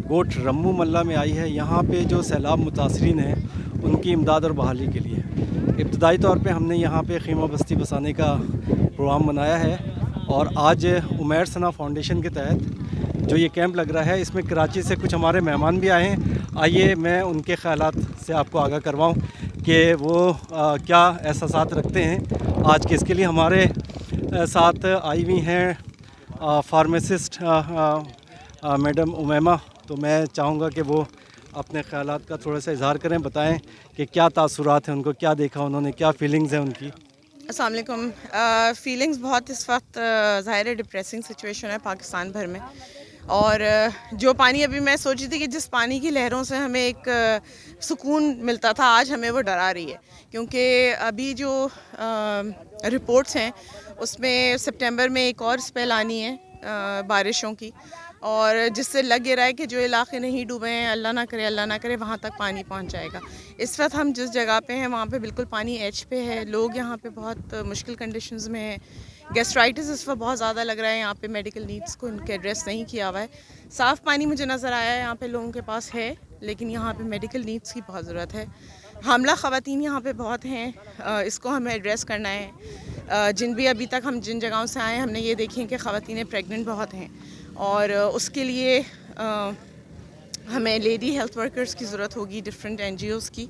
गोट रम्मू मल्ला में आई है। यहाँ पे जो सैलाब मुतासरीन हैं उनकी इमदाद और बहाली के लिए इब्तदाई तौर पे हमने यहाँ पे ख़ीमा बस्ती बसाने का प्रोग्राम बनाया है और आज उमैर सना फाउंडेशन के तहत जो ये कैंप लग रहा है इसमें कराची से कुछ हमारे मेहमान भी आए हैं। आइए मैं उनके ख़यालात से आपको आगाह करवाऊँ कि वो क्या एहसासात रखते हैं। आज के इसके लिए हमारे साथ आई हुई हैं फार्मासिस्ट मैडम उमैमा, तो मैं चाहूँगा कि वो अपने ख़यालात का थोड़ा सा इज़हार करें, बताएं कि क्या तासुरात हैं उनको, क्या देखा उन्होंने, क्या फीलिंग्स हैं उनकी। अस्सलाम वालेकुम। फीलिंग्स बहुत इस वक्त ज़ाहिर है डिप्रेसिंग सिचुएशन है पाकिस्तान भर में, और जो पानी अभी मैं सोच रही थी कि जिस पानी की लहरों से हमें एक सुकून मिलता था, आज हमें वो डरा रही है, क्योंकि अभी जो रिपोर्ट्स हैं उसमें सितंबर में एक और स्पेल आनी है बारिशों की, और जिससे लग रहा है कि जो इलाके नहीं डूबे हैं, अल्लाह ना करे वहाँ तक पानी पहुँच जाएगा। इस वक्त हम जिस जगह पे हैं वहाँ पे बिल्कुल पानी एज पे है, लोग यहाँ पे बहुत मुश्किल कंडीशंस में हैं। गैस्ट्राइटिस इस वक्त बहुत ज़्यादा लग रहा है, यहाँ पे मेडिकल नीड्स को इनके एड्रेस नहीं किया हुआ है। साफ़ पानी मुझे नज़र आया है यहाँ पे लोगों के पास है, लेकिन यहाँ पे मेडिकल नीड्स की बहुत ज़रूरत है। हामला ख़वातीन यहाँ पे बहुत हैं, इसको हमें एड्रेस करना है। अभी तक हम जिन जगहों से आए हमने ये देखी कि ख़वातीनें प्रेग्नेंट बहुत हैं, और उसके लिए हमें लेडी हेल्थ वर्कर्स की ज़रूरत होगी, डिफरेंट NGOs की,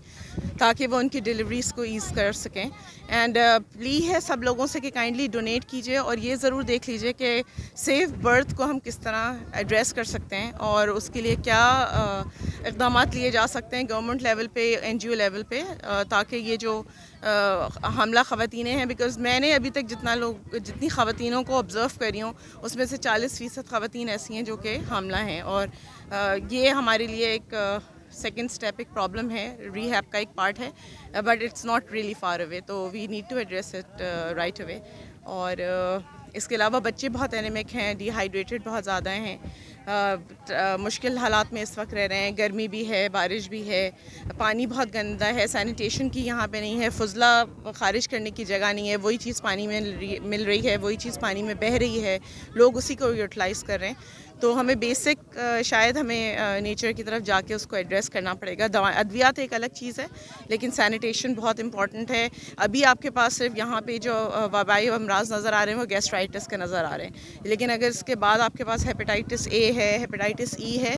ताकि वो उनकी डिलीवरीज़ को ईज़ कर सकें। एंड प्ली है सब लोगों से कि काइंडली डोनेट कीजिए, और ये ज़रूर देख लीजिए कि सेफ बर्थ को हम किस तरह एड्रेस कर सकते हैं और उसके लिए क्या इक़दाम लिए जा सकते हैं गवर्नमेंट लेवल पे, NGO लेवल पे, ताकि ये जो हमला ख़वातीनें हैं, बिकॉज़ मैंने अभी तक जितनी ख़वातीनों को ऑब्ज़र्व करी हूँ उसमें से 40% ख़वातीन ऐसी हैं जो कि हामला हैं, और ये हमारे लिए एक सेकेंड स्टेप, एक प्रॉब्लम है, रिहैब का एक पार्ट है, but it's not really far away, तो we need to address it right away. और इसके अलावा बच्चे बहुत एनेमिक हैं, डिहाइड्रेटेड बहुत ज़्यादा हैं, मुश्किल हालात में इस वक्त रह रहे हैं, गर्मी भी है, बारिश भी है, पानी बहुत गंदा है, सैनिटेशन की यहाँ पे नहीं है, फुजला खारिज करने की जगह नहीं है, वही चीज़ पानी में मिल रही है, वही चीज़ पानी में बह रही है, लोग उसी को यूटिलाइज़ कर रहे हैं। तो हमें बेसिक शायद हमें नेचर की तरफ जाके उसको एड्रेस करना पड़ेगा। अद्वियात एक अलग चीज़ है, लेकिन सैनिटेशन बहुत इंपॉर्टेंट है। अभी आपके पास सिर्फ यहाँ पे जो वबाई अमराज नज़र आ रहे हैं वो गैस्ट्राइटिस के नज़र आ रहे हैं, लेकिन अगर इसके बाद आपके पास हेपेटाइटिस A है, हेपेटाइटिस E है,